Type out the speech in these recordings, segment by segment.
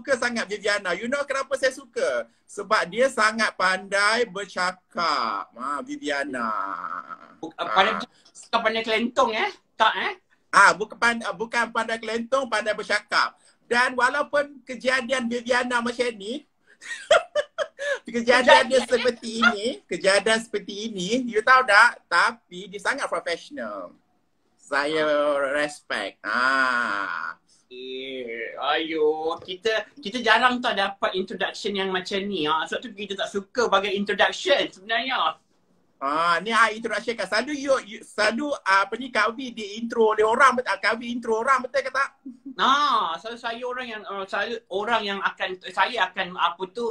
suka sangat Viviana. You know kenapa saya suka? Sebab dia sangat pandai bercakap. Viviana. Bukan pandai kelentong tak bukan pandai kelentong, pandai bercakap. Dan walaupun kejadian Viviana macam ni, kejadian seperti ini, you tahu tak? Tapi dia sangat profesional. Saya respect. Ayo, kita jarang tak dapat introduction yang macam ni. Sebab tu kita tak suka bagi introduction sebenarnya. Ni introduction kan. Selalu Kak V di intro oleh orang, Kak V intro orang, betul ke tak? Selalu saya akan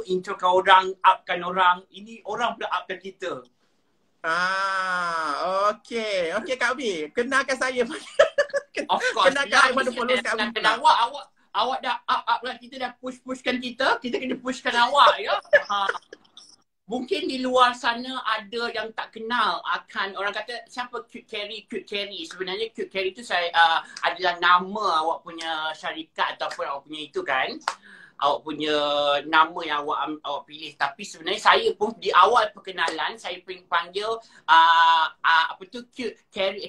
intro ke orang, upkan orang. Ini orang pula upkan kita. Okay Kak V, kenalkan saya. Of course. Kenalkan saya pada followers Kak V. Awak dah up lah, kita dah pushkan kita kena pushkan awak ya. Mungkin di luar sana ada yang tak kenal akan orang kata siapa Cute Carry. Sebenarnya Cute Carry tu adalah nama awak punya syarikat ataupun awak punya itu kan. Awak punya nama yang awak pilih. Tapi sebenarnya saya pun di awal perkenalan saya panggil Cute Carry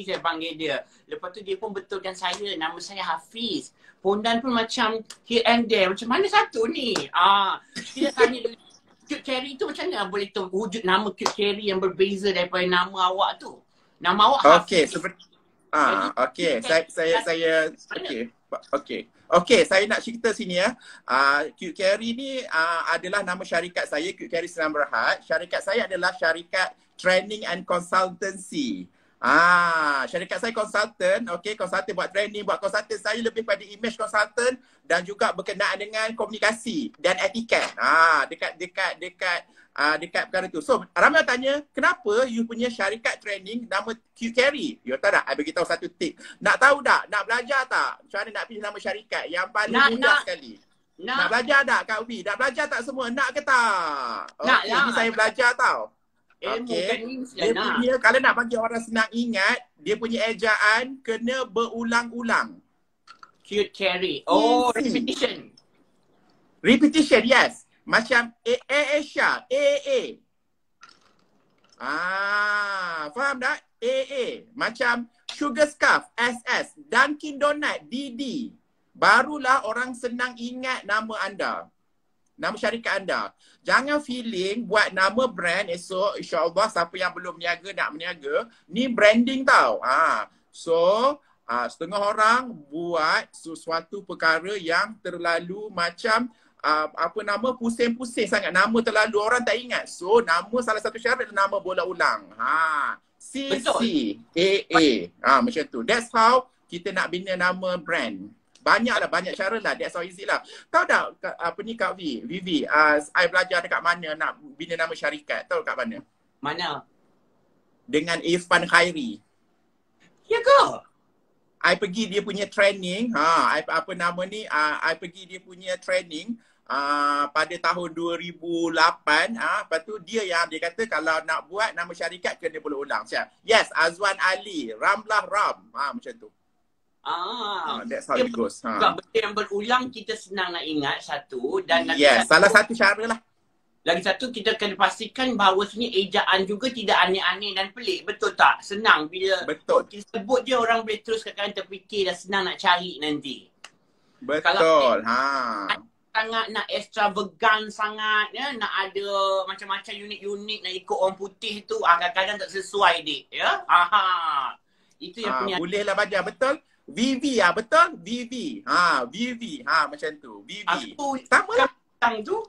saya panggil dia. Lepas tu dia pun betulkan saya, nama saya Hafiz. Pondan pun macam here and there. Macam mana satu ni? Kita tanya dulu. Cute Carry tu macam mana boleh tahu wujud nama Cute Carry yang berbeza daripada nama awak tu? Nama awak Hafiz. Saya nak cerita sini ya. Cute Carry ni adalah nama syarikat saya, Cute Carry Senang Berhad. Syarikat saya adalah syarikat training and consultancy. Syarikat saya konsultan, konsultan buat training, buat konsultan. Saya lebih pada image konsultan dan juga berkenaan dengan komunikasi dan etiket. Dekat perkara tu. So, ramai tanya, kenapa you punya syarikat training nama Cute Carry? You tahu tak? I beritahu satu tip. Nak tahu tak? Nak belajar tak? Macam mana nak pilih nama syarikat? Yang paling mudah sekali. Nak belajar tak Kak Ubi? Nak belajar tak semua? Nak ke tak? Ini saya belajar tau. Dia punya, kalau nak bagi orang senang ingat, dia punya ejaan kena berulang-ulang. Cute Carry. Repetition. Repetition, yes. Macam Asia, faham tak? Macam Sugar Scarf, SS, Dunkin Donut, DD. Barulah orang senang ingat nama anda. Nama syarikat anda. Jangan feeling buat nama brand esok, insyaAllah siapa yang belum berniaga nak berniaga. Ni branding tau. Setengah orang buat sesuatu perkara yang terlalu macam pusing-pusing sangat. Nama terlalu orang tak ingat. So, nama salah satu syarat adalah nama bola ulang. CCAA. Macam tu. That's how kita nak bina nama brand. Banyak cara lah. That's how easy lah. Tahu tak Kak Vivi, I belajar dekat mana nak bina nama syarikat? Tahu kat mana? Mana? Dengan Irfan Khairi. Ya ke? I pergi dia punya training. I pergi dia punya training pada tahun 2008. Lepas tu dia kata kalau nak buat nama syarikat kena boleh ulang. Yes, Azwan Ali, Ramlah Ram. Macam tu. That's how it goes. Benda yang berulang kita senang nak ingat satu. Dan salah satu cara lah. Lagi satu, kita kena pastikan bahawa sini ejaan juga tidak aneh-aneh dan pelik. Betul tak? Senang bila kita sebut je orang boleh terus kadang terfikir dan senang nak cari nanti. Betul. Sangat nak extravagant sangat ya, nak ada macam-macam unik-unik nak ikut orang putih tu kadang-kadang tak sesuai dik ya. Itu yang punya. Boleh lah baca betul. Vivi betul? Vivi. Vivi. Macam tu. Vivi. Sama lah tu.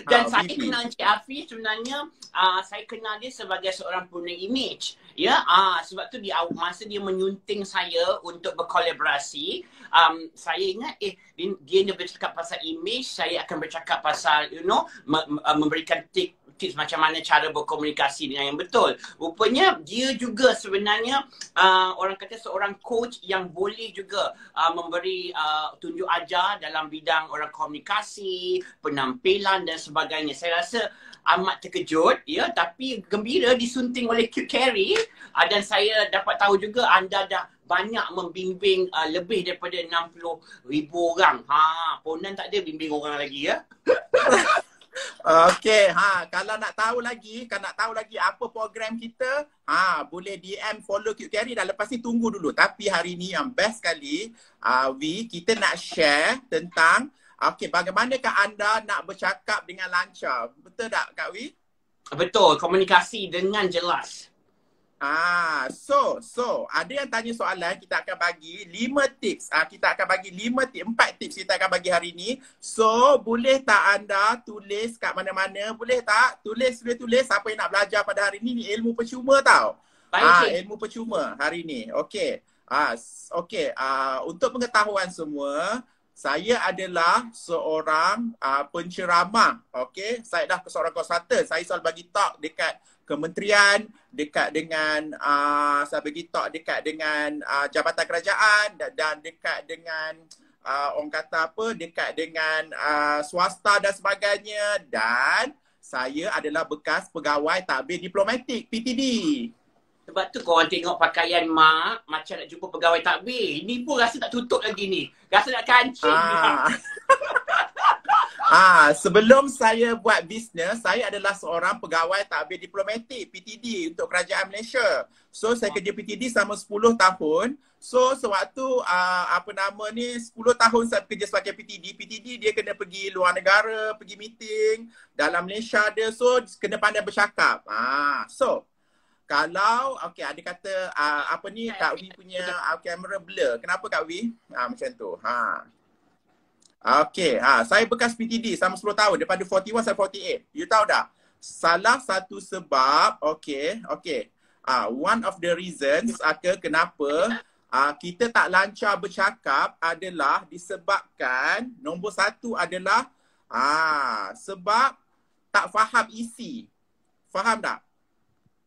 Dan saya kenal Encik Hafiz sebenarnya saya kenal dia sebagai seorang purna image. Ya, sebab tu masa dia menyunting saya untuk berkolaborasi, saya ingat dia bercakap pasal image, saya akan bercakap pasal memberikan tips macam mana cara berkomunikasi dengan yang betul. Rupanya dia juga sebenarnya orang kata seorang coach yang boleh juga memberi tunjuk ajar dalam bidang orang komunikasi, penampilan dan sebagainya. Saya rasa amat terkejut ya, tapi gembira disunting oleh Cute Carry dan saya dapat tahu juga anda dah banyak membimbing lebih daripada 60,000 orang. Ponan tak ada bimbing orang lagi ya. Okey, kalau nak tahu lagi, apa program kita, boleh DM follow Cute Carry dah. Lepas ni tunggu dulu. Tapi hari ni yang best sekali, Vi, kita nak share tentang bagaimanakah anda nak bercakap dengan lancar. Betul tak Kak Vi? Betul, komunikasi dengan jelas. So ada yang tanya soalan, kita akan bagi 5 tips. Kita akan bagi 4 tips kita akan bagi hari ni. So, boleh tak anda tulis kat mana-mana? Boleh tak? Tulis siapa yang nak belajar pada hari ni ilmu percuma tau. Ilmu percuma hari ni. Okey. Untuk pengetahuan semua, saya adalah seorang penceramah. Okey, saya dah seorang konsultan. Saya selalu bagi talk dekat kementerian, dekat dengan saya bagi talk dekat dengan jabatan kerajaan dan dekat dengan orang kata apa, dekat dengan swasta dan sebagainya, dan saya adalah bekas pegawai tadbir diplomatik PTD. Sebab tu korang tengok pakaian mak macam nak jumpa pegawai takbir. Ni pun rasa tak tutup lagi ni. Rasa nak kancing. Sebelum saya buat bisnes, saya adalah seorang pegawai tadbir diplomatik PTD untuk kerajaan Malaysia. So saya kerja PTD selama 10 tahun. So sewaktu 10 tahun saya kerja sebagai PTD dia kena pergi luar negara, pergi meeting dalam Malaysia dia. So kena pandai bercakap. So kalau ada kata Kak Wi punya kamera blur. Kenapa Kak Wi? Macam tu. Saya bekas PTD selama 10 tahun daripada 41 sampai 48. You tahu tak? Salah satu sebab one of the reasons kenapa kita tak lancar bercakap adalah disebabkan nombor 1 adalah sebab tak faham isi. Faham tak?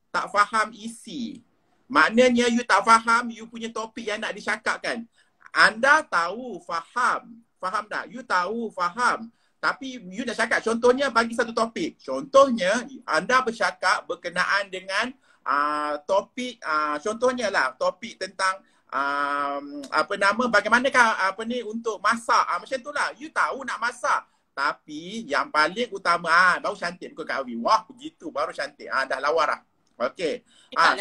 Tak faham isi. Maknanya you tak faham you punya topik yang nak dicakapkan. Anda tahu faham tak? You tahu faham. Tapi you nak cakap, contohnya bagi satu topik. Contohnya anda bercakap berkenaan dengan topik, contohnya lah topik tentang bagaimanakah untuk masak. Macam tu lah. You tahu nak masak. Tapi yang paling utama, baru cantik muka Kak Awi. Wah, begitu baru cantik. Dah lawa dah. Okey.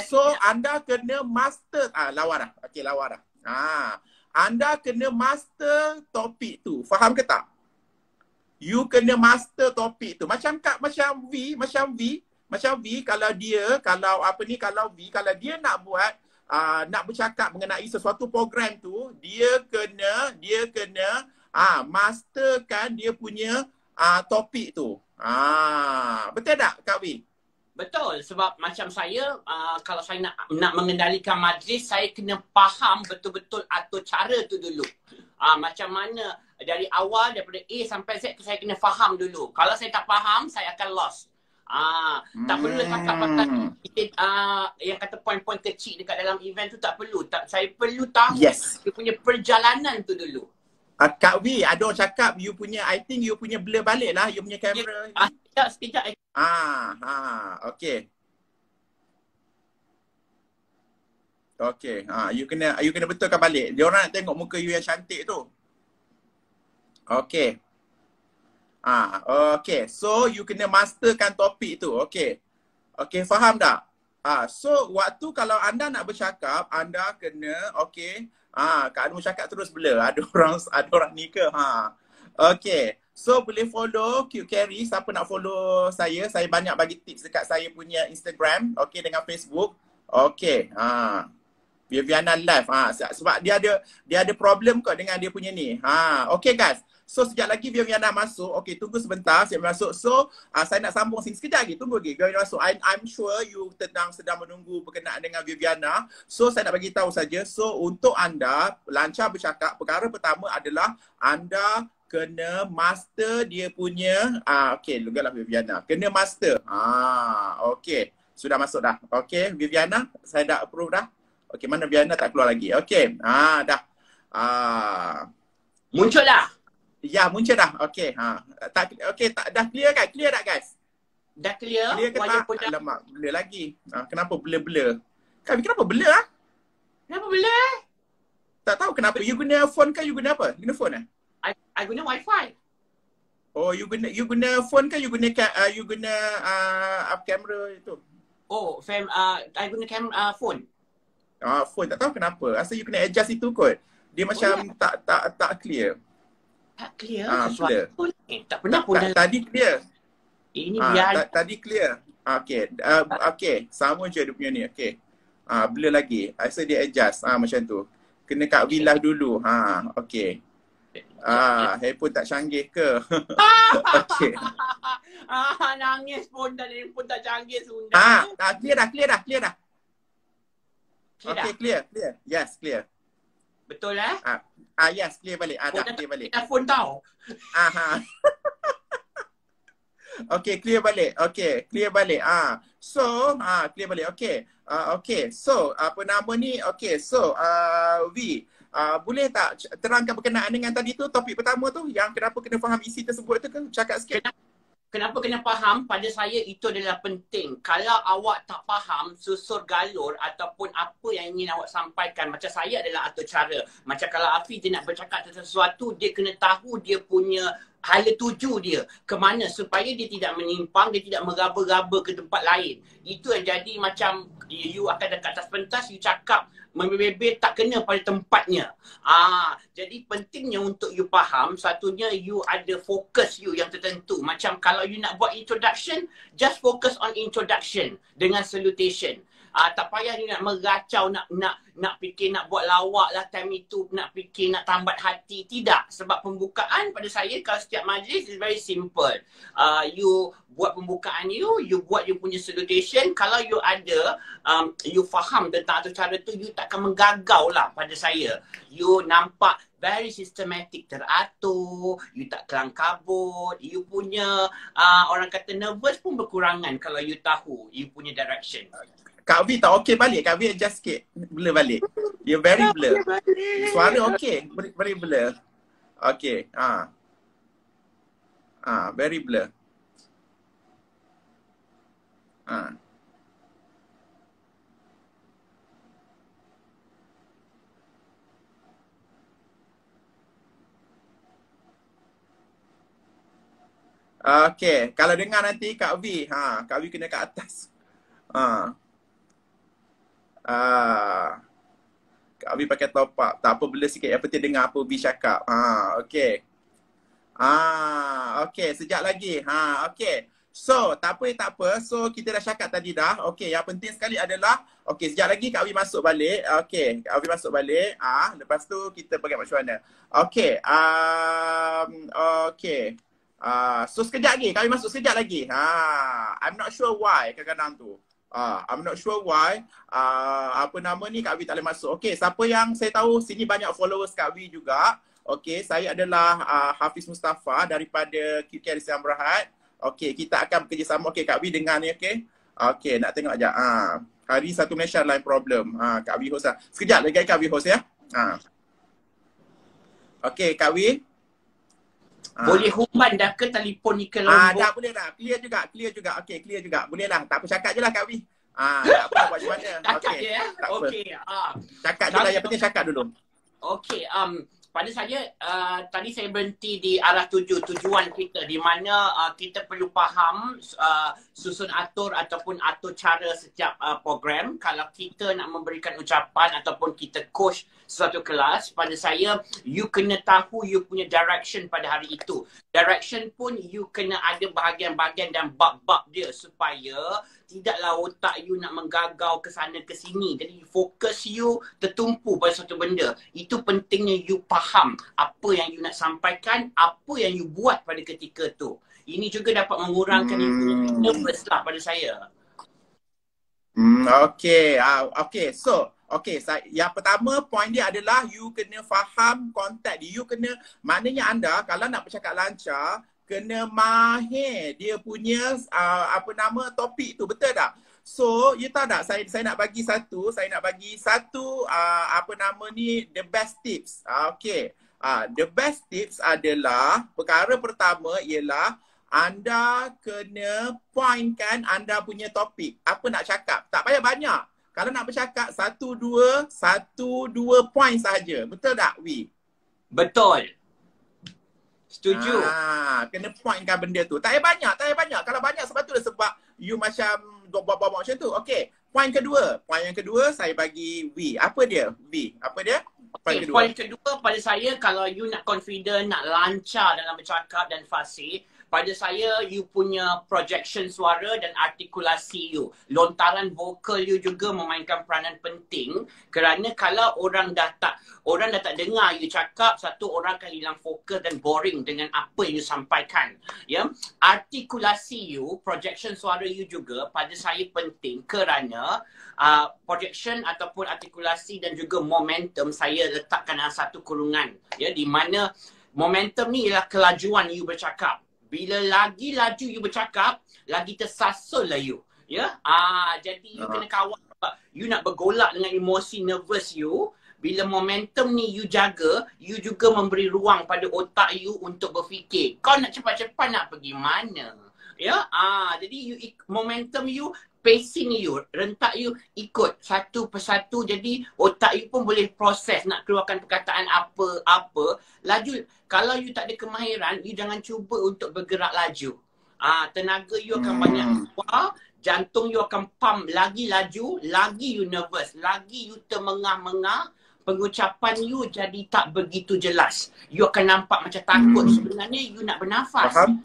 So anda kena master lawa dah. Okey, lawa dah. Anda kena master topik tu. Faham ke tak? You kena master topik tu. Macam V kalau dia nak buat nak bercakap mengenai sesuatu program tu, dia kena masterkan dia punya topik tu. Betul tak Kak V? Betul, sebab macam saya, kalau saya nak mengendalikan majlis, saya kena faham betul-betul atur cara tu dulu. Macam mana dari awal daripada A sampai Z tu saya kena faham dulu. Kalau saya tak faham, saya akan lost. Tak perlu cakap pasal yang kata poin-poin kecil dekat dalam event tu, tak perlu. Saya perlu tahu dia punya perjalanan tu dulu. Kak V, ada orang cakap you punya, I think you punya blur balik lah, you punya kamera. Sekejap. Okey. Okey. You kena betulkan balik. Dia orang nak tengok muka you yang cantik tu. Okey. Okey. So you kena masterkan topik tu. Okey. Okey, faham tak? So waktu kalau anda nak bercakap, anda kena Kak Anu cakap terus blur. Ada orang ni ke? Okay. So boleh follow Cute Carry. Siapa nak follow saya banyak bagi tips dekat saya punya Instagram. Okay, dengan Facebook. Okay. Viviana live. Sebab dia ada problem kot dengan dia punya ni. Okay guys. So sekejap lagi Viviana masuk. Okay, tunggu sebentar saya masuk. So saya nak sambung sini sekejap lagi. Tunggu lagi Viviana masuk. I'm sure you sedang menunggu berkenaan dengan Viviana. So saya nak bagi tahu saja. So untuk anda lancar bercakap, perkara pertama adalah anda kena master dia punya okey, lugalah Viviana. Kena master. Okey. Sudah masuk dah. Okey, Viviana, saya dah approve dah. Okey, mana Viviana tak keluar lagi. Okey. Dah. Muncul dah. Ya, muncul dah. Okey. Okey, dah clear kan? Clear tak guys? Dah clear? Clear ke tak? Alamak, blur lagi. Kenapa blur-blur? Kami kenapa blur Kenapa blur? Tak tahu kenapa. You guna phone ke you guna apa? Guna phone I guna wifi. Oh, you guna phone ke you guna kamera itu? Oh, I guna phone. Phone tak tahu kenapa. Asal you kena adjust itu kot. Dia macam tak clear. Tak clear? Clear. Tak pernah pun. Tadi clear. Ini biar. Tadi clear. Okey. Sama je dia punya ni. Okey. Blur lagi. Asal dia adjust. Macam tu. Kena kat Villa dulu. Okey. Handphone tak canggih ke? Okey. Nangis pun dah, handphone tak canggih sudah. Clear dah. Okey, clear. Yes, clear. Betul Yes, clear balik. Dah clear balik. Phone tau. Okey, clear balik. Okey, clear balik. So, clear balik. Okey. Okey. So, apa nama ni? Okey, so V, boleh tak terangkan berkenaan dengan tadi tu, topik pertama tu yang kenapa kena faham isi tersebut tu ke? Cakap sikit. Kenapa kena faham? Pada saya itu adalah penting. Kalau awak tak faham susur galur ataupun apa yang ingin awak sampaikan. Macam saya adalah atur cara. Macam kalau Afi dia nak bercakap tentang sesuatu, dia kena tahu dia punya hala tuju dia ke mana supaya dia tidak menyimpang, dia tidak meraba-raba ke tempat lain. Itu yang jadi macam you akan dekat atas pentas, you cakap membebel tak kena pada tempatnya. Jadi pentingnya untuk you faham, satunya you ada fokus you yang tertentu. Macam kalau you nak buat introduction, just focus on introduction dengan salutation. Tak payah you nak meracau, nak fikir nak buat lawak lah time itu, nak fikir nak tambat hati. Tidak. Sebab pembukaan pada saya kalau setiap majlis is very simple. You buat pembukaan you buat you punya salutation. Kalau you ada, you faham tentang atur cara tu, you takkan menggagau lah pada saya. You nampak very systematic, teratur, you tak kelang kabut, you punya orang kata nervous pun berkurangan kalau you tahu you punya direction. Kak V tak okey balik. Kak V adjust sikit. Blur balik. You very blur. Suara okey. Very blur. Okey. Very blur. Okey. Kalau dengar nanti Kak V. Kak V kena kat atas. Kak Abi pakai top up. Tak apa, blur sikit. Yang penting dengar apa V cakap. Okey. Okey, sekejap lagi. Okey. So, tak apa. So, kita dah cakap tadi dah. Okey, yang penting sekali adalah okey, sekejap lagi Kak Abi masuk balik. Okey, Kak Abi masuk balik. Lepas tu kita pergi macam mana. Okey. Okey. So, sekejap lagi. Kak Abi masuk sekejap lagi. I'm not sure why kadang-kadang tu. I'm not sure why apa nama ni Kak V tak boleh masuk. Okey, siapa yang saya tahu sini banyak followers Kak V juga. Okey, saya adalah Hafiz Mustafa daripada QK Siam Berhad. Okey, kita akan bekerjasama. Okey, Kak V dengar ni okey. Okey, nak tengok sekejap. Hari Satu Malaysia line problem. Kak V host lah. Sekejap lagi Kak V host ya. Okey, Kak V. Boleh humban dah ke telefon ni ke lombok? Dah boleh dah. Clear juga. Okey, clear juga. Boleh lah. Tak apa, cakap je lah Kak V. Tak apa, buat macam mana. Cakap je ya? Okey. Cakap je lah. Yang penting cakap dulu. Okey. Pada saya, tadi saya berhenti di arah tujuan kita di mana kita perlu faham susun atur ataupun atur cara setiap program. Kalau kita nak memberikan ucapan ataupun kita coach suatu kelas, pada saya, you kena tahu you punya direction pada hari itu. Direction pun you kena ada bahagian-bahagian dan bab-bab dia supaya tidaklah otak you nak menggagau ke sana ke sini. Jadi fokus you tertumpu pada satu benda. Itu pentingnya you faham apa yang you nak sampaikan, apa yang you buat pada ketika tu. Ini juga dapat mengurangkan nervous lah pada saya. Okey. Okey. So, Okay, yang pertama point dia adalah you kena faham konteks dia. You kena, maknanya anda kalau nak bercakap lancar, kena mahir dia punya topik tu, betul tak? So, you tahu tak, saya nak bagi satu, the best tips. Okay. The best tips adalah, perkara pertama ialah anda kena pointkan anda punya topik. Apa nak cakap? Tak payah banyak. Kalau nak bercakap, satu dua point sahaja. Betul tak, Wi? Betul. Setuju. Kena pointkan benda tu. Tak payah banyak. Kalau banyak sebab tu sebab you macam bawa macam tu. Okay. Point yang kedua saya bagi Wi. Apa dia? Wi, apa dia? Point kedua pada saya, kalau you nak confident, nak lancar dalam bercakap dan fasih, pada saya you punya projection suara dan artikulasi you. Lontaran vokal you juga memainkan peranan penting, kerana kalau orang dah tak dengar you cakap, satu orang akan hilang fokus dan boring dengan apa yang you sampaikan. Ya, artikulasi you, projection suara you juga pada saya penting, kerana projection ataupun artikulasi dan juga momentum saya letakkan dalam satu kurungan. Ya, di mana momentum ni ialah kelajuan you bercakap. Bila lagi laju you bercakap, lagi tersasul lah you. Ya, jadi you kena kawal. You nak bergolak dengan emosi nervous you. Bila momentum ni you jaga, you juga memberi ruang pada otak you untuk berfikir. Kau nak cepat-cepat nak pergi mana? Ya, jadi momentum you, pacing you, rentak you ikut satu persatu, jadi otak you pun boleh proses nak keluarkan perkataan apa-apa. Laju, kalau you tak ada kemahiran, you jangan cuba untuk bergerak laju. Tenaga you akan banyak keluar, jantung you akan pump lagi laju, lagi you nervous, lagi you termengah-mengah, pengucapan you jadi tak begitu jelas. You akan nampak macam takut, sebenarnya you nak bernafas. Faham?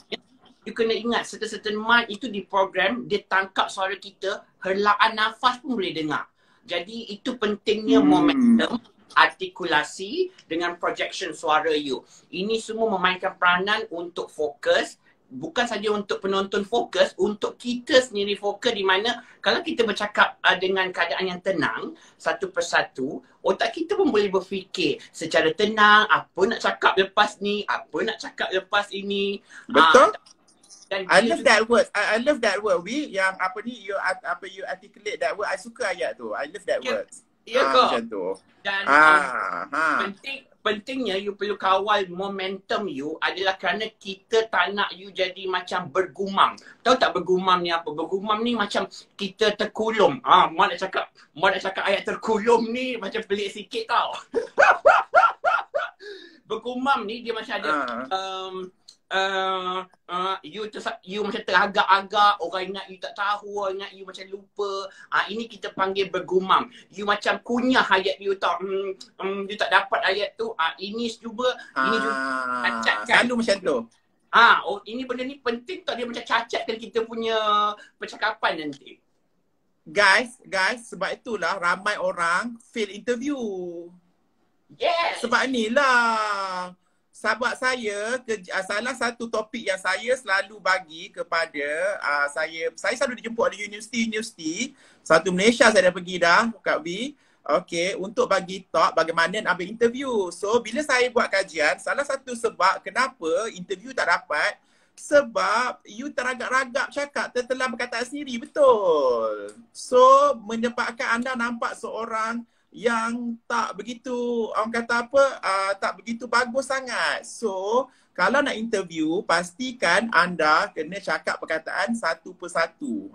You kena ingat, certain mic itu di program, dia tangkap suara kita, helaan nafas pun boleh dengar. Jadi itu pentingnya momentum, artikulasi dengan projection suara you. Ini semua memainkan peranan untuk fokus. Bukan saja untuk penonton fokus, untuk kita sendiri fokus, di mana kalau kita bercakap dengan keadaan yang tenang, satu persatu, otak kita pun boleh berfikir secara tenang, apa nak cakap lepas ni, apa nak cakap lepas ini. Betul? I love that word. We yang you articulate that word. I suka ayat tu. I love that word. Ya ke? Macam tu. Dan pentingnya you perlu kawal momentum you adalah kerana kita tak nak you jadi macam bergumam. Tahu tak bergumam ni apa? Bergumam ni macam kita terkulum. Mak nak cakap ayat terkulum ni macam pelik sikit tau. Bergumam ni dia macam ada you macam teragak-agak, orang ingat you tak tahu, orang ingat you macam lupa. Ini kita panggil bergumam. You macam kunyah ayat you tau. You tak dapat ayat tu. Ini juga acatkan. Selalu macam tu. Ini benda ni penting tau, dia macam cacatkan kita punya percakapan nanti. Guys, sebab itulah ramai orang fail interview. Yes. Sebab inilah. Sahabat saya, salah satu topik yang saya selalu bagi kepada saya selalu dijemput oleh universiti. Satu Malaysia saya dah pergi dah, Kak V. Okay, untuk bagi talk bagaimana nak ambil interview. So, bila saya buat kajian, salah satu sebab kenapa interview tak dapat, sebab you teragak-ragak cakap, tertelan perkataan sendiri, betul. So, menyebabkan anda nampak seorang yang tak begitu, orang kata apa, tak begitu bagus sangat. So, kalau nak interview, pastikan anda kena cakap perkataan satu persatu.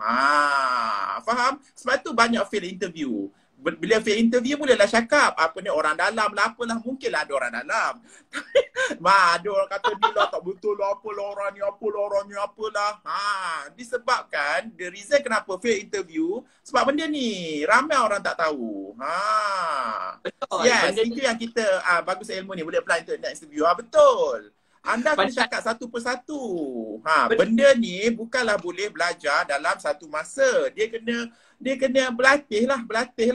Faham? Sebab tu banyak fail interview. Bila fail interview, bolehlah cakap apa ni, orang dalam lah, apalah, mungkinlah ada orang dalam. Ada orang kata ni lah tak betul lah, apalah orang ni, apalah. Disebabkan the reason kenapa fail interview, sebab benda ni ramai orang tak tahu. Betul. Yes, itu yang kita bagus ilmu ni boleh apply untuk next interview. Betul. Anda kena cakap satu persatu. Benda ni bukanlah boleh belajar dalam satu masa. Dia kena berlatih lah. Berlatih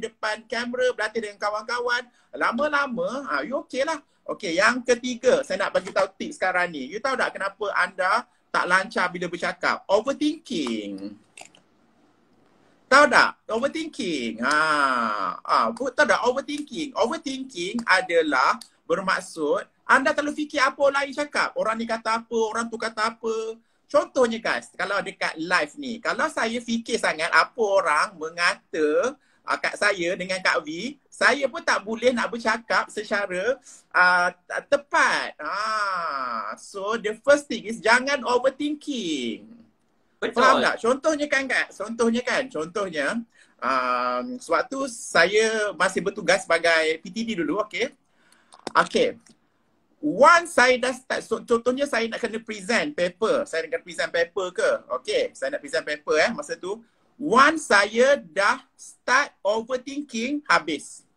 depan kamera, berlatih dengan kawan-kawan. Lama-lama, you okey lah. Okey, yang ketiga, saya nak bagi tahu tips sekarang ni. You tahu tak kenapa anda tak lancar bila bercakap? Overthinking. Tahu tak? Overthinking. Tahu tak overthinking? Overthinking adalah bermaksud anda terlalu fikir apa orang lain cakap. Orang ni kata apa, orang tu kata apa. Contohnya guys, kalau dekat live ni, kalau saya fikir sangat apa orang mengata kat saya dengan Kak V, saya pun tak boleh nak bercakap secara tepat. So the first thing is jangan overthinking. Betul. Faham tak? Contohnya kan, sewaktu saya masih bertugas sebagai PTD dulu, okay. Once saya dah start, contohnya saya nak kena present paper. Saya nak kena present paper ke? Okay, saya nak present paper masa tu. Once saya dah start overthinking, habis.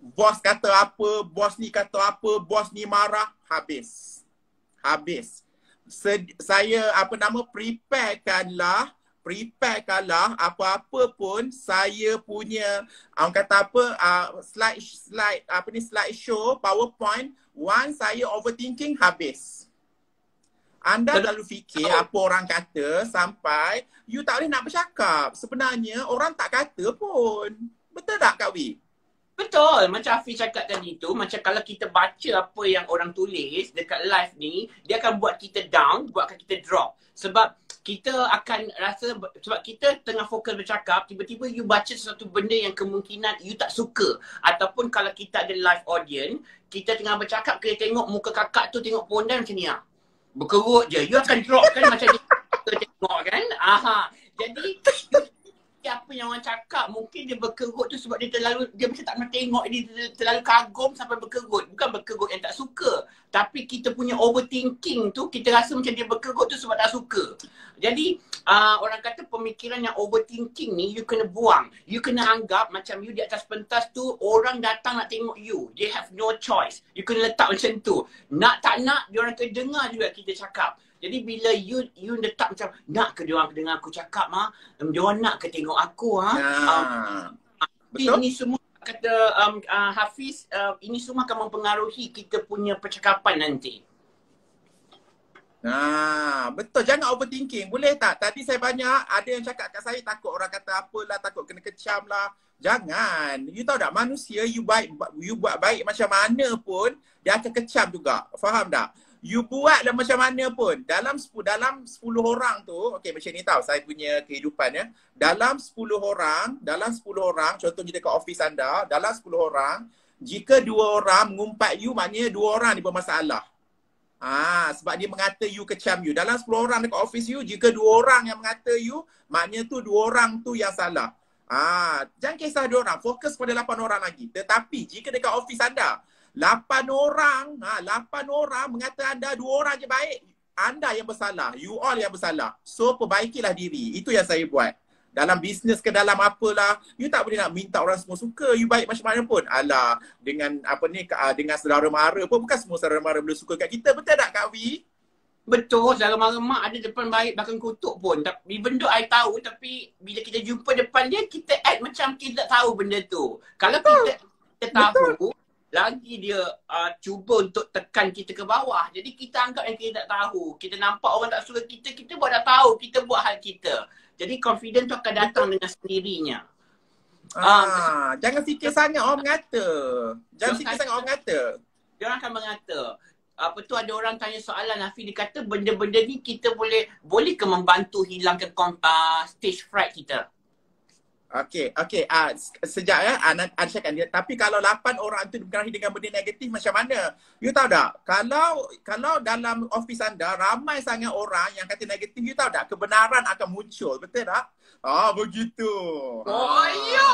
Bos kata apa, bos ni kata apa, bos ni marah, habis. Saya preparekanlah apa-apa pun saya punya slide show, PowerPoint. Once saya overthinking, habis. Anda terlalu fikir apa orang kata sampai you tak boleh nak bercakap. Sebenarnya orang tak kata pun. Betul tak Kak Wi? Betul. Macam Hafiz cakap tadi tu, macam kalau kita baca apa yang orang tulis dekat live ni, dia akan buat kita down, buatkan kita drop. Sebab kita akan rasa, sebab kita tengah fokus bercakap, tiba-tiba you baca sesuatu benda yang kemungkinan you tak suka. Ataupun kalau kita ada live audience, kita tengah bercakap, kita tengok muka kakak tu tengok pondan macam ni berkerut je. You akan drop kan macam dia tengok kan. Jadi apa yang orang cakap mungkin dia berkerut tu sebab dia macam tak pernah tengok, dia terlalu kagum sampai berkerut. Bukan berkerut yang tak suka, tapi kita punya overthinking tu kita rasa macam dia berkerut tu sebab tak suka. Jadi orang kata pemikiran yang overthinking ni you kena buang. You kena anggap macam you di atas pentas tu orang datang nak tengok you. They have no choice. You kena letak macam tu. Nak tak nak diorang kena dengar juga kita cakap. Jadi bila you letak macam nak ke diorang dengar aku cakap diorang nak ke tengok aku betul. Ini semua kata Hafiz, ini semua akan mempengaruhi kita punya percakapan nanti. Betul. Jangan overthinking. Boleh tak? Tadi saya banyak ada yang cakap kat saya takut orang kata apalah, takut kena kecam lah. Jangan. You tahu tak, manusia you buat baik macam mana pun dia akan kecam juga. Faham tak? You buatlah macam mana pun, dalam 10 orang tu, okay macam ni tahu saya punya kehidupan Dalam 10 orang, contohnya dekat office anda, dalam 10 orang, jika 2 orang mengumpat you, maknanya 2 orang ni bermasalah. Sebab dia mengata you kecam you. Dalam 10 orang dekat office you, jika 2 orang yang mengata you, maknanya tu 2 orang tu yang salah. Jangan kisah 2 orang, fokus pada 8 orang lagi. Tetapi jika dekat office anda 8 orang mengata anda 2 orang je baik, anda yang bersalah, you all yang bersalah. So perbaikilah diri. Itu yang saya buat. Dalam bisnes ke dalam apalah, you tak boleh nak minta orang semua suka you baik macam mana pun. Alah, dengan dengan saudara mara pun bukan semua saudara mara boleh suka kat kita. Betul tak Kak V? Betul, saudara mara mak ada depan baik belakang kutuk pun. Even though I tahu, tapi bila kita jumpa depan dia, kita act macam kita tak tahu benda tu. Kalau kita tahu, lagi dia cuba untuk tekan kita ke bawah. Jadi kita anggap yang kita tak tahu. Kita nampak orang tak suka kita, kita buat dah tahu, kita buat hal kita. Jadi confidence tu akan datang dengan sendirinya. Jangan fikir sangat orang mengata. Jangan fikir sangat orang mengata. Dia orang akan mengata. Apa tu, ada orang tanya soalan, Hafiz, dia kata benda-benda ni kita boleh ke membantu hilangkan stage fright kita? Okey. Sejak Ana cakap dia. Tapi kalau 8 orang tu berkelahi dengan benda negatif macam mana? You tahu tak? Kalau dalam office anda ramai sangat orang yang kata negatif, you tahu tak? Kebenaran akan muncul. Betul tak? Begitu. Oh ya.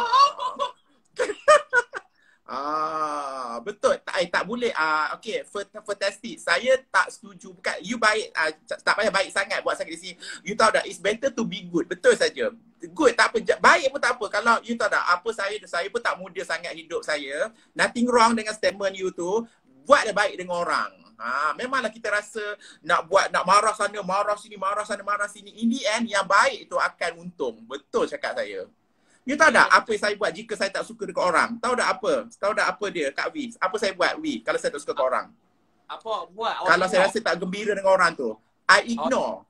Betul. Tak boleh. Okey, fantastic. Saya tak setuju. Bukan you baik, tak payah baik sangat buat sangat di sini. You tahu tak, it's better to be good. Betul saja. Good tak apa, baik pun tak apa. Kalau you tahu tak, apa saya pun tak muda sangat hidup saya. Nothing wrong dengan statement you tu. Buatlah baik dengan orang. Memanglah kita rasa nak marah sana, marah sini, marah sana, marah sini. In the end, yang baik tu akan untung. Betul cakap saya. You tahu tak apa yang saya buat jika saya tak suka dekat orang? Tahu tak apa? Tahu tak apa dia, Kak V? Apa saya buat, V, kalau saya tak suka dekat orang? Apa buat? Kalau saya rasa tak gembira dengan orang tu, I ignore.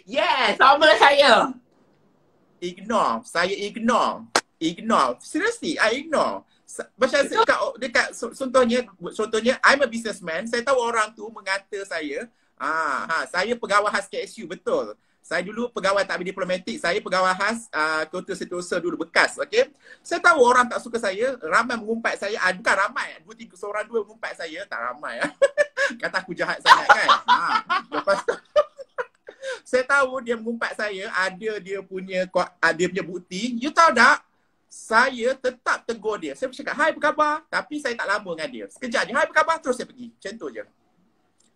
Yes, sama lah saya. Ignore. Saya ignore. Ignore. Seriously, I ignore. Macam dekat contohnya, I'm a businessman. Saya tahu orang tu mengata saya, saya pegawai khas KSU, betul. Saya dulu pegawai takbir diplomatik, saya pegawai khas Kota Setiausaha dulu bekas, okey. Saya tahu orang tak suka saya, ramai mengumpat saya, bukan ramai, 2-3 seorang dua mengumpat saya, tak ramai. Kata aku jahat sangat kan. Lepas tu saya tahu dia mengumpat saya, dia punya bukti. You tahu tak? Saya tetap tegur dia. Saya bercakap, "Hai, apa khabar?" Tapi saya tak lama dengan dia. Sekejap je, "Hai, apa khabar?" Terus saya pergi. Macam tu je.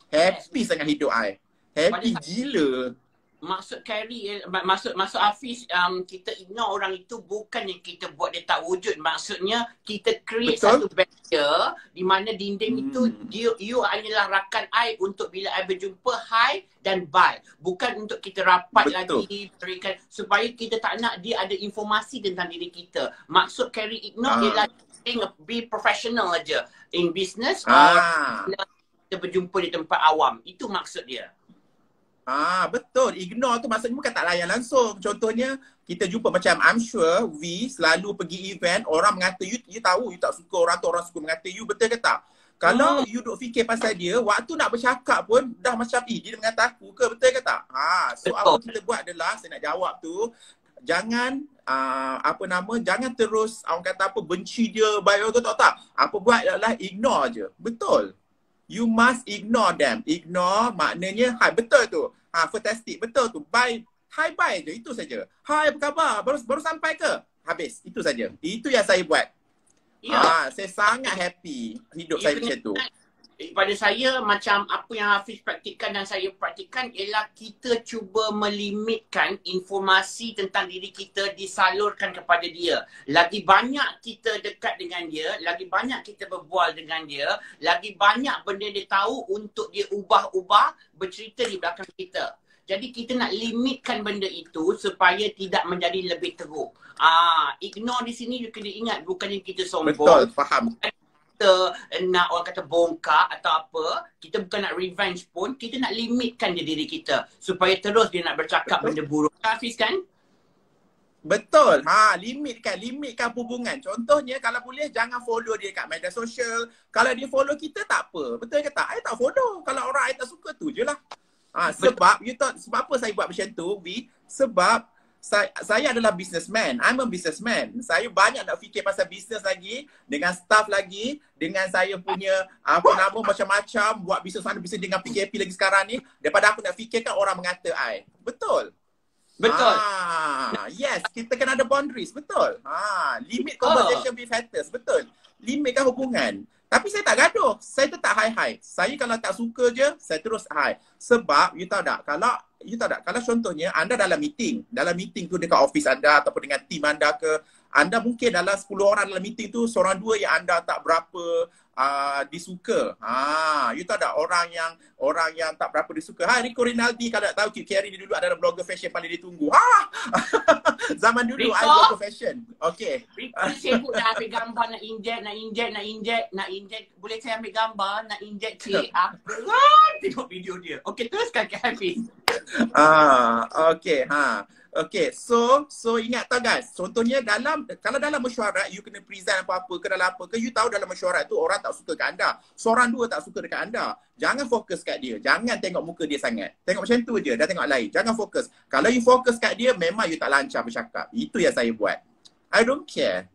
Happy sangat hidup I. Happy gila. Maksud Carrie, maksud Hafiz, kita ignore orang itu bukan yang kita buat dia tak wujud. Maksudnya kita create satu barrier di mana dinding itu you hanyalah rakan I untuk bila I berjumpa hi dan bye. Bukan untuk kita rapat lagi berikan supaya kita tak nak dia ada informasi tentang diri kita. Maksud Carrie ignore ialah be professional aja in business or kita berjumpa di tempat awam. Itu maksud dia. Betul. Ignore tu maksudnya bukan tak layan langsung. Contohnya, kita jumpa macam I'm sure V selalu pergi event, orang mengata you tahu, you tak suka orang tu, orang suka mengata you, betul ke tak? Kalau you duk fikir pasal dia, waktu nak bercakap pun dah macam, dia mengata aku ke, betul ke tak? So apa kita buat adalah, saya nak jawab tu, jangan jangan terus orang kata apa, benci dia, baik tu tak. Apa buat adalah ignore je. Betul. You must ignore them. Ignore maknanya hi, betul tu. Fantastic, betul tu. Bye. Hi, bye je. Itu saja. Hi, apa khabar? Baru sampai ke? Habis. Itu saja. Itu yang saya buat. Saya sangat happy hidup saya macam tu. Pada saya, macam apa yang Hafiz praktikkan dan saya praktikkan ialah kita cuba melimitkan informasi tentang diri kita disalurkan kepada dia. Lagi banyak kita dekat dengan dia, lagi banyak kita berbual dengan dia, lagi banyak benda dia tahu untuk dia ubah-ubah bercerita di belakang kita. Jadi kita nak limitkan benda itu supaya tidak menjadi lebih teruk. Ignore di sini you kena ingat bukannya kita sombong. Betul, faham. Kita nak orang kata bongkar atau apa, kita bukan nak revenge pun, kita nak limitkan diri kita supaya terus dia nak bercakap benda buruk. Hafiz kan? Betul. Limitkan hubungan. Contohnya kalau boleh jangan follow dia kat media sosial. Kalau dia follow kita tak apa. Betul ke tak? I tak follow. Kalau orang I tak suka tu je lah. Sebab sebab apa saya buat macam tu, V? Sebab saya adalah businessman. I'm a businessman. Saya banyak nak fikir pasal bisnes lagi, dengan staff lagi, dengan saya punya macam-macam, buat bisnes sana, bisnes dengan PKP lagi sekarang ni, daripada aku nak fikirkan orang mengata I. Betul. Betul. Yes, kita kena ada boundaries. Betul. Limit conversation with haters. Betul. Limitkan hubungan. Tapi saya tak gaduh. Saya tetap hi. Saya kalau tak suka je, saya terus hi. Sebab, you tahu tak, kalau contohnya anda dalam meeting tu dekat office anda ataupun dengan team anda ke, anda mungkin dalam 10 orang dalam meeting tu, seorang dua yang anda tak berapa disuka. You tahu tak orang yang tak berapa disuka. Rico Rinaldi, kalau tak tahu, Kit Carrie dia dulu adalah blogger fashion paling ditunggu. Zaman dulu Rico, I blogger fashion. Okay. Rico sibuk dah ambil gambar, nak inject. Boleh saya ambil gambar, nak inject cik. Tengok video dia. Okay, teruskan ke Hafiz. Okay, so ingat tau guys, contohnya kalau dalam mesyuarat you kena present apa-apa ke dalam apa ke, you tahu dalam mesyuarat tu orang tak suka kat anda, seorang dua tak suka dekat anda, jangan fokus kat dia, jangan tengok muka dia sangat, tengok macam tu je, dah tengok lain, jangan fokus. Kalau you fokus kat dia, memang you tak lancar bercakap. Itu yang saya buat. I don't care.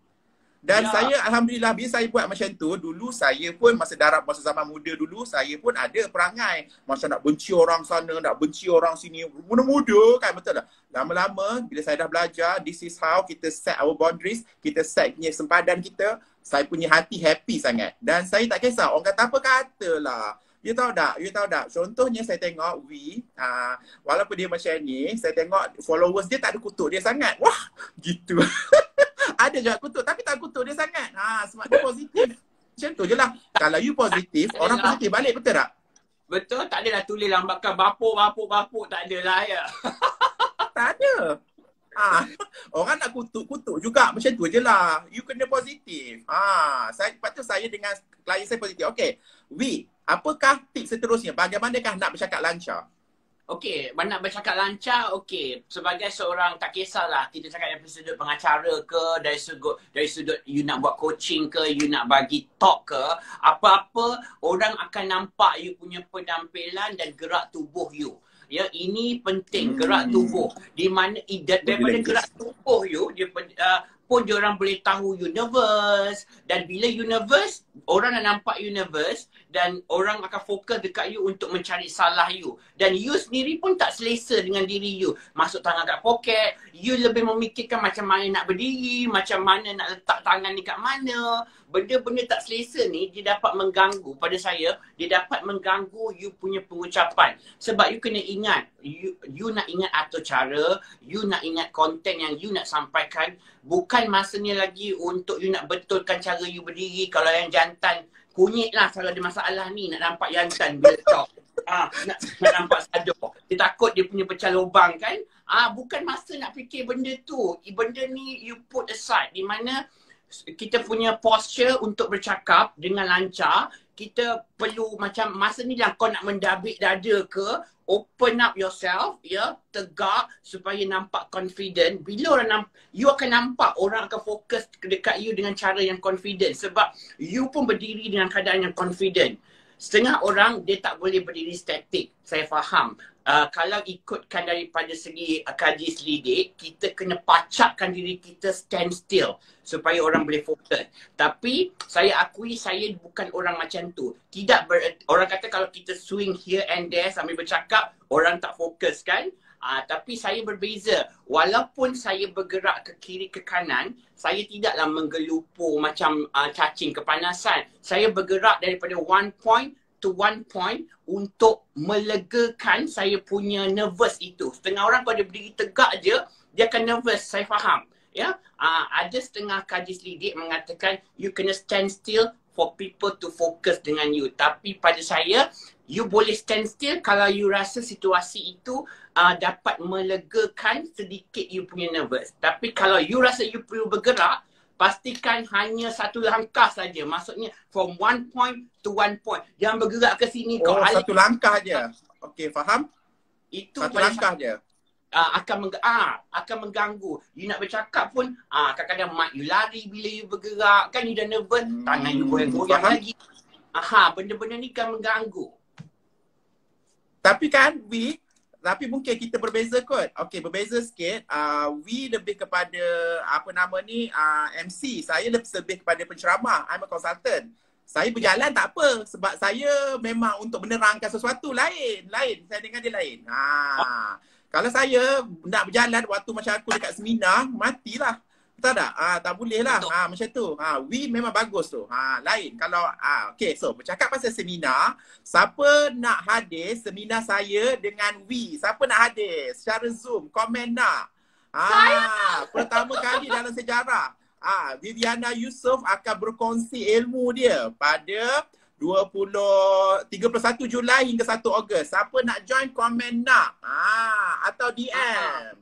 Dan saya Alhamdulillah bila saya buat macam tu, dulu saya pun masa zaman muda dulu, saya pun ada perangai macam nak benci orang sana, nak benci orang sini, muda-muda kan, betul tak? Lama-lama bila saya dah belajar, this is how kita set our boundaries, kita set punya sempadan kita, saya punya hati happy sangat. Dan saya tak kisah orang kata apa katalah. You tahu tak? Contohnya saya tengok walaupun dia macam ni, saya tengok followers dia tak ada kutuk dia sangat. Wah, gitu. Ada juga kutuk, tapi tak kutuk dia sangat. Sebab dia positif. Macam tu je lah. Kalau you positif, orang positif balik, betul tak? Betul, tak adalah tulis lambakan bapuk, tak adalah ya. Tak ada. Orang nak kutuk juga, macam tu je lah. You kena positif. Lepas tu saya dengan klien saya positif. Okay, apakah tips seterusnya? Bagaimanakah nak bercakap lancar? Okey, nak bercakap lancar, okey. Sebagai seorang, tak kisahlah kita cakap dari sudut pengacara ke, dari sudut you nak buat coaching ke, you nak bagi talk ke, apa-apa orang akan nampak you punya penampilan dan gerak tubuh you. Ya, ini penting, gerak tubuh. Di mana daripada gerak tubuh you, pun dia orang boleh tahu you nervous. Dan bila you nervous, orang dah nampak you nervous dan orang akan fokus dekat you untuk mencari salah you. Dan you sendiri pun tak selesa dengan diri you. Masuk tangan kat poket, you lebih memikirkan macam mana nak berdiri, macam mana nak letak tangan dekat mana. Benda-benda tak selesa ni, dia dapat mengganggu pada saya, dia dapat mengganggu you punya pengucapan. Sebab you kena ingat, you nak ingat atur cara, you nak ingat konten yang you nak sampaikan. Bukan masanya lagi untuk you nak betulkan cara you berdiri. Kalau yang jantan, kunyit lah kalau ada masalah ni, nak nampak jantan bila talk. Nak nampak sadar. Dia takut dia punya pecah lubang kan. Bukan masa nak fikir benda tu. Benda ni you put aside. Di mana kita punya posture untuk bercakap dengan lancar. Kita perlu macam masa ni lah kau nak mendabik dada ke, open up yourself, ya, tegak supaya nampak confident. Bila orang you akan nampak orang akan fokus dekat you dengan cara yang confident sebab you pun berdiri dengan keadaan yang confident. Setengah orang dia tak boleh berdiri statik. Saya faham. Kalau ikutkan daripada segi kaji selidik, kita kena pacakkan diri kita stand still supaya orang boleh fokus. Tapi saya akui saya bukan orang macam tu. Orang kata kalau kita swing here and there sambil bercakap, orang tak fokus kan? Tapi saya berbeza. Walaupun saya bergerak ke kiri ke kanan, saya tidaklah menggelupur macam cacing kepanasan. Saya bergerak daripada one point to one point untuk melegakan saya punya nervous itu. Setengah orang kalau dia berdiri tegak je, dia akan nervous. Saya faham. Ya, ada setengah kaji selidik mengatakan you kena stand still for people to focus dengan you. Tapi pada saya, you boleh stand still kalau you rasa situasi itu dapat melegakan sedikit you punya nervous. Tapi kalau you rasa you perlu bergerak, pastikan hanya satu langkah saja. Maksudnya from one point to one point. Jangan bergerak ke sini. Satu langkah je. Okey, faham? Itu satu langkah je. Akan mengganggu. You nak bercakap pun kadang-kadang mak you lari bila you bergerak. Kan you dah nervous, tangan you goyang-goyang lagi. Benda-benda ni kan mengganggu. Tapi kan, tapi mungkin kita berbeza kot. Okey, berbeza sikit. We lebih kepada MC. Saya lebih kepada penceramah. I'm a consultant. Saya berjalan tak apa sebab saya memang untuk menerangkan sesuatu lain. Saya dengan dia lain. Kalau saya nak berjalan waktu macam aku dekat seminar, matilah. Betul tak? Tak boleh lah. Macam tu. We memang bagus tu. Lain. Kalau, okay. So, bercakap pasal seminar, siapa nak hadir seminar saya dengan we? Siapa nak hadir? Secara Zoom, komen nak. Pertama kali dalam sejarah. Viviana Yusof akan berkongsi ilmu dia pada 31 Julai hingga 1 Ogos. Siapa nak join, komen nak. Atau DM.